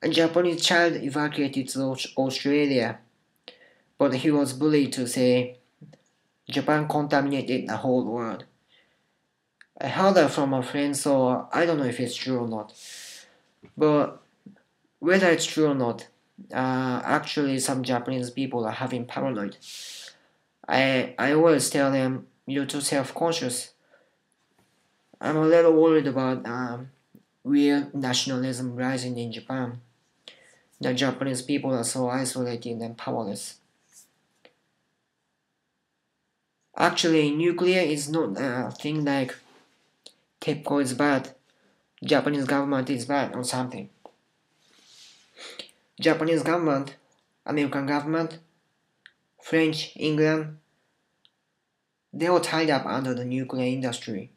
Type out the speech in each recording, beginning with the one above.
A Japanese child evacuated to Australia, but he was bullied to say Japan contaminated the whole world. I heard that from a friend, so I don't know if it's true or not. But whether it's true or not, actually some Japanese people are having paranoid. I always tell them, you're too self-conscious. I'm a little worried about real nationalism rising in Japan. The Japanese people are so isolated and powerless. Actually, nuclear is not a thing like Tepco is bad, Japanese government is bad or something. Japanese government, American government, French, England, they all tied up under the nuclear industry.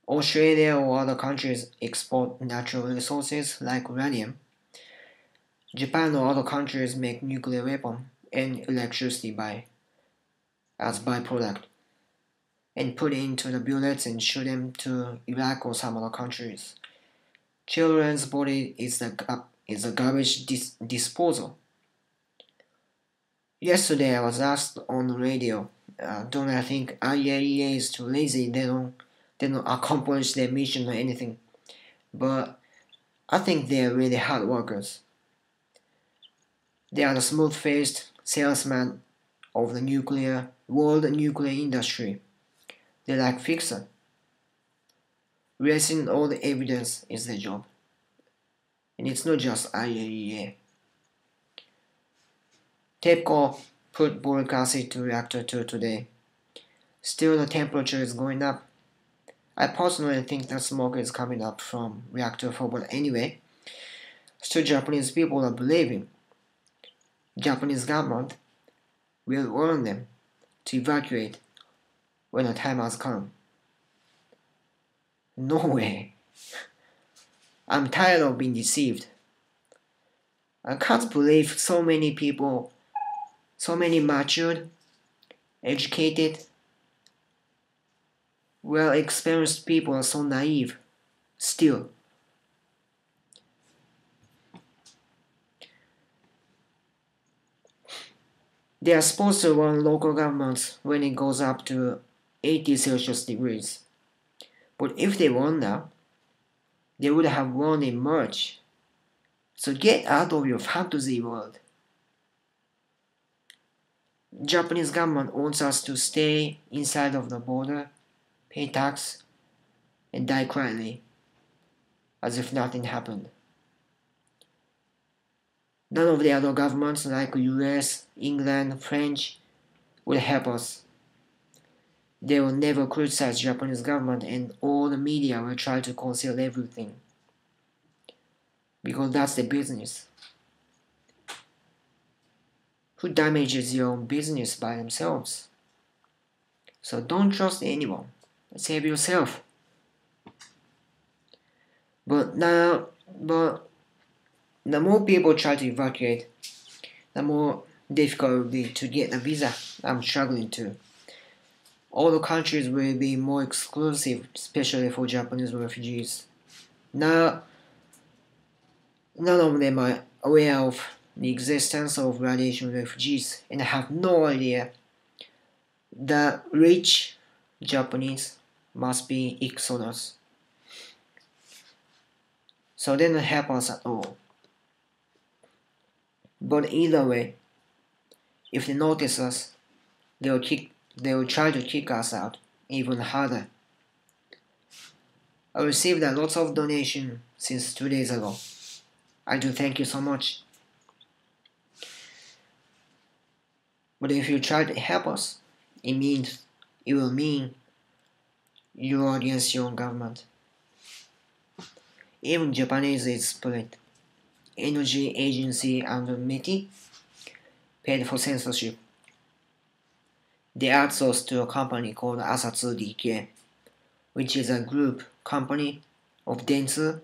Australia or other countries export natural resources like uranium. Japan or other countries make nuclear weapon and electricity as byproduct and put it into the bullets and shoot them to Iraq or some other countries. Children's body is a garbage disposal. Yesterday I was asked on the radio, don't I think IAEA is too lazy, they don't accomplish their mission or anything. But I think they're really hard workers. They are the smooth-faced salesman of the world nuclear industry. They're like fixer. Racing all the evidence is their job. And it's not just IAEA. Tepco put boric acid to reactor 2 today. Still the temperature is going up. I personally think that smoke is coming up from reactor 4, but anyway, still Japanese people are believing Japanese government will warn them to evacuate when the time has come. No way. I'm tired of being deceived. I can't believe so many people, so many matured, educated, well-experienced people are so naive still. They are supposed to run local governments when it goes up to 80 Celsius degrees. But if they won now, they would have won in March. So get out of your fantasy world. Japanese government wants us to stay inside of the border, pay tax, and die quietly, as if nothing happened. None of the other governments like US, England, French will help us. They will never criticize Japanese government and all the media will try to conceal everything. Because that's the business. Who damages your own business by themselves? So don't trust anyone. Save yourself. But the more people try to evacuate, the more difficult it will be to get a visa. I'm struggling too. All the countries will be more exclusive, especially for Japanese refugees. Now, none of them are aware of the existence of radiation refugees and have no idea that rich Japanese must be exodus. So they don't help us at all. But either way, if they notice us, they will try to kick us out even harder. I received a lot of donation since 2 days ago. I do thank you so much. But if you try to help us, it will mean you are against your own government. Even Japanese is split. Energy Agency and MITI paid for censorship. They outsourced to a company called Asatsu DK, which is a group company of Dentsu,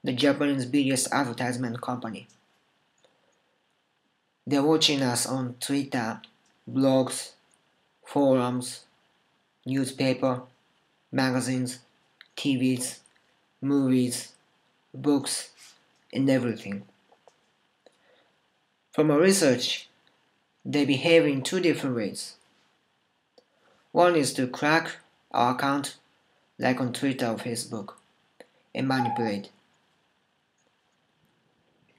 the Japanese biggest advertisement company. They're watching us on Twitter, blogs, forums, newspaper, magazines, TVs, movies, books, and everything. From our research, they behave in two different ways. One is to crack our account, like on Twitter or Facebook, and manipulate.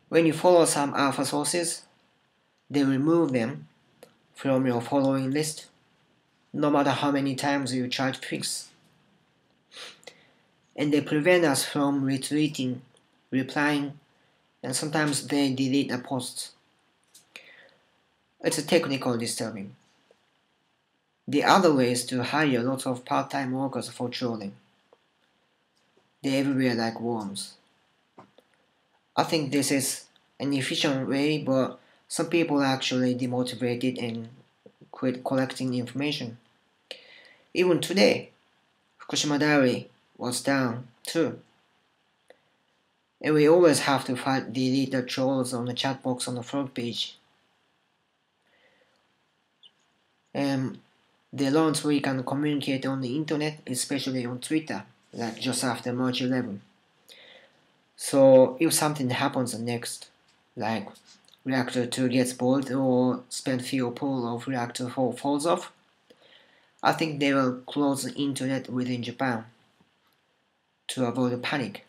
When you follow some alpha sources, they remove them from your following list, no matter how many times you try to fix. And they prevent us from retweeting, replying, and sometimes they delete a post. It's a technical disturbing. The other way is to hire lots of part-time workers for trolling. They're everywhere like worms. I think this is an efficient way, but some people are actually demotivated and quit collecting information. Even today, Fukushima-Diary was down too. And we always have to fight delete the trolls on the chat box on the front page. They learned we can communicate on the internet, especially on Twitter, like just after March 11. So if something happens next, like reactor 2 gets boiled or spent fuel pool of reactor 4 falls off, I think they will close the internet within Japan to avoid a panic.